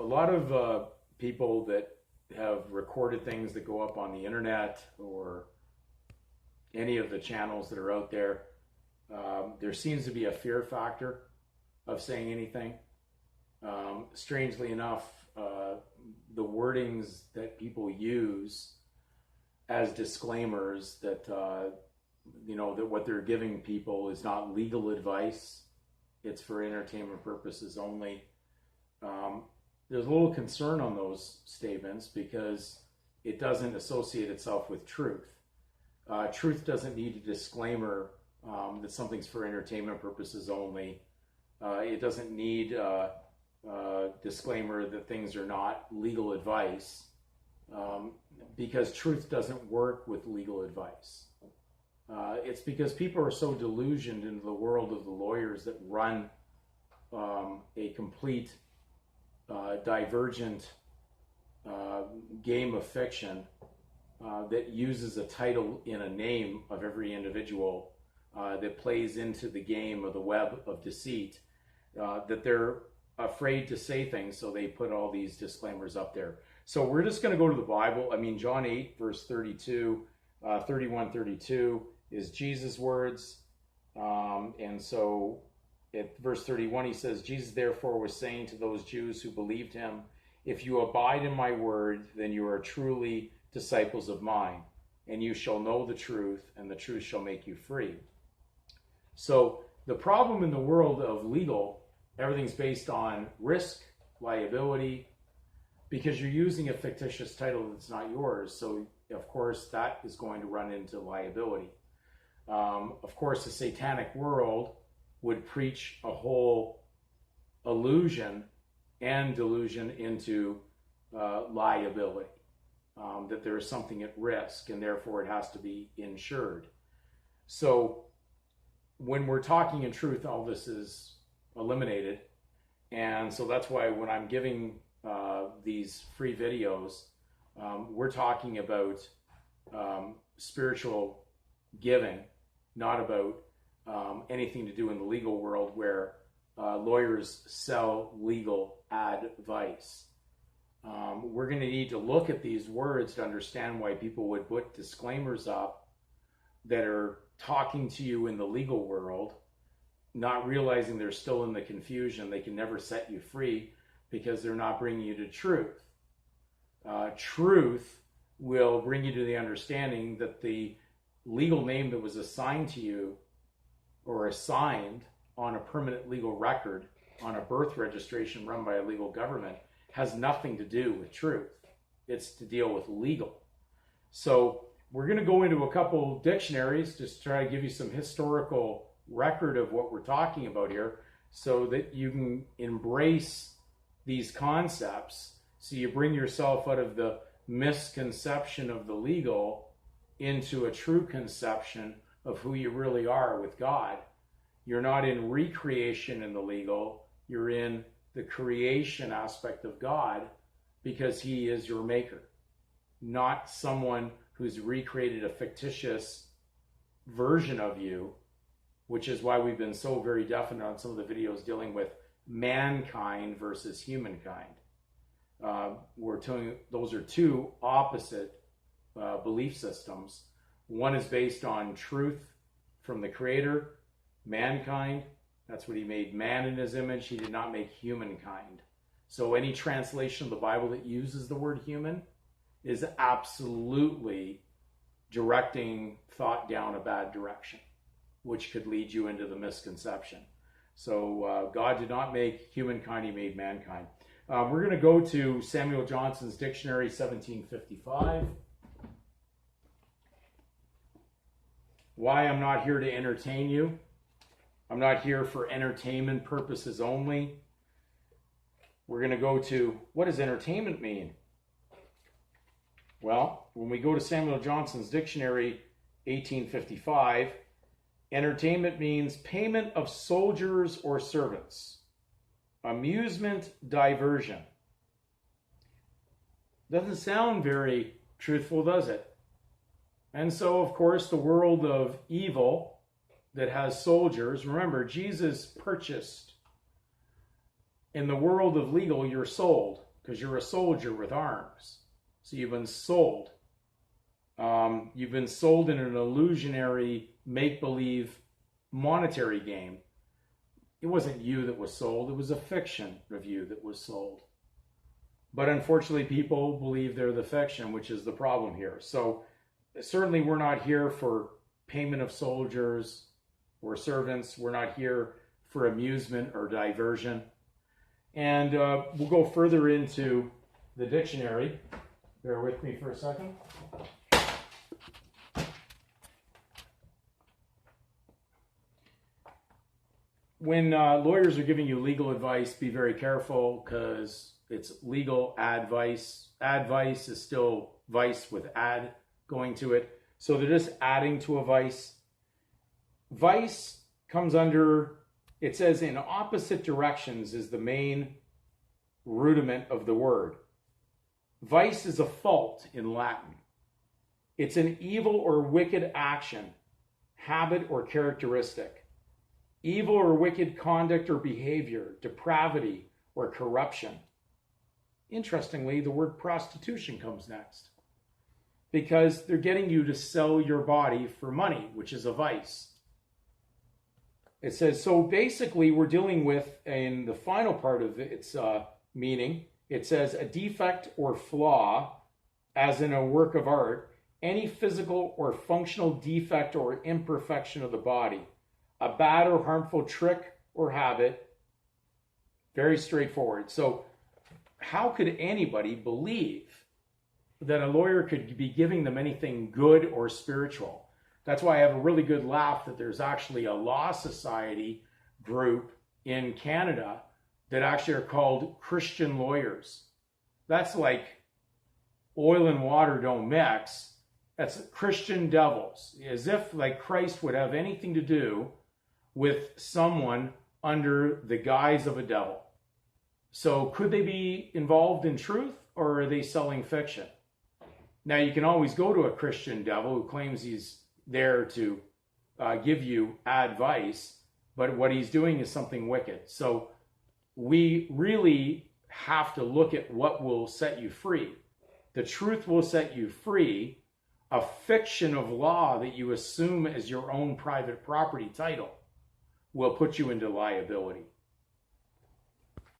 a lot of people that have recorded things that go up on the internet or any of the channels that are out there, there seems to be a fear factor of saying anything. Strangely enough, the wordings that people use as disclaimers that that what they're giving people is not legal advice, it's for entertainment purposes only. There's a little concern on those statements because it doesn't associate itself with truth. Truth doesn't need a disclaimer that something's for entertainment purposes only. It doesn't need a disclaimer that things are not legal advice, because truth doesn't work with legal advice. It's because people are so delusioned into the world of the lawyers that run a complete divergent game of fiction that uses a title in a name of every individual that plays into the game of the web of deceit, that they're afraid to say things, so they put all these disclaimers up there. So we're just going to go to the Bible. I mean, John 8, verse 32, 31, 32 is Jesus' words. And so at verse 31, he says, Jesus therefore was saying to those Jews who believed him, if you abide in my word, then you are truly disciples of mine, and you shall know the truth, and the truth shall make you free. So the problem in the world of legal, everything's based on risk, liability, because you're using a fictitious title that's not yours. So of course that is going to run into liability. Of course, the satanic world would preach a whole illusion and delusion into liability, that there is something at risk and therefore it has to be insured. So when we're talking in truth, all this is eliminated. And so that's why when I'm giving these free videos, we're talking about spiritual giving, not about anything to do in the legal world where lawyers sell legal advice. We're going to need to look at these words to understand why people would put disclaimers up that are talking to you in the legal world, not realizing they're still in the confusion. They can never set you free because they're not bringing you to truth. Truth will bring you to the understanding that the legal name that was assigned to you or assigned on a permanent legal record on a birth registration run by a legal government has nothing to do with truth. It's to deal with legal. So we're going to go into a couple dictionaries just to try to give you some historical record of what we're talking about here so that you can embrace these concepts, so you bring yourself out of the misconception of the legal into a true conception of who you really are with God. You're not in recreation in the legal, you're in the creation aspect of God, because he is your maker, not someone who's recreated a fictitious version of you, which is why we've been so very definite on some of the videos dealing with mankind versus humankind. We're telling those are two opposite belief systems. One is based on truth from the Creator, mankind. That's what he made, man in his image. He did not make humankind. So any translation of the Bible that uses the word human is absolutely directing thought down a bad direction, which could lead you into the misconception. So God did not make humankind, he made mankind. We're going to go to Samuel Johnson's Dictionary, 1755. Why I'm not here to entertain you. I'm not here for entertainment purposes only. We're going to go to, what does entertainment mean? Well, when we go to Samuel Johnson's Dictionary, 1855, entertainment means payment of soldiers or servants. Amusement, diversion. Doesn't sound very truthful, does it? And so, of course, the world of evil that has soldiers, remember, Jesus purchased. In the world of legal, you're sold. because you're a soldier with arms. So you've been sold. You've been sold in an illusionary, make-believe monetary game. It wasn't you that was sold. It was a fiction of you that was sold. But unfortunately, people believe they're the fiction, which is the problem here. So certainly we're not here for payment of soldiers or servants. We're not here for amusement or diversion. And we'll go further into the dictionary. Bear with me for a second. When lawyers are giving you legal advice, be very careful, because it's legal advice. Advice is still vice with ad going to it. So they're just adding to a vice. Vice comes under, it says in opposite directions is the main rudiment of the word. Vice is a fault in Latin. It's an evil or wicked action, habit, or characteristic. Evil or wicked conduct or behavior, depravity or corruption. Interestingly, the word prostitution comes next, because they're getting you to sell your body for money, which is a vice. It says, so basically we're dealing with, in the final part of its meaning, it says a defect or flaw, as in a work of art, any physical or functional defect or imperfection of the body. A bad or harmful trick or habit. Very straightforward. So how could anybody believe that a lawyer could be giving them anything good or spiritual? That's why I have a really good laugh that there's actually a law society group in Canada that actually are called Christian lawyers. That's like oil and water don't mix. That's Christian devils. As if like Christ would have anything to do with someone under the guise of a devil. So could they be involved in truth, or are they selling fiction? Now you can always go to a Christian devil who claims he's there to give you advice, but what he's doing is something wicked. So we really have to look at what will set you free. The truth will set you free. A fiction of law that you assume as your own private property title will put you into liability.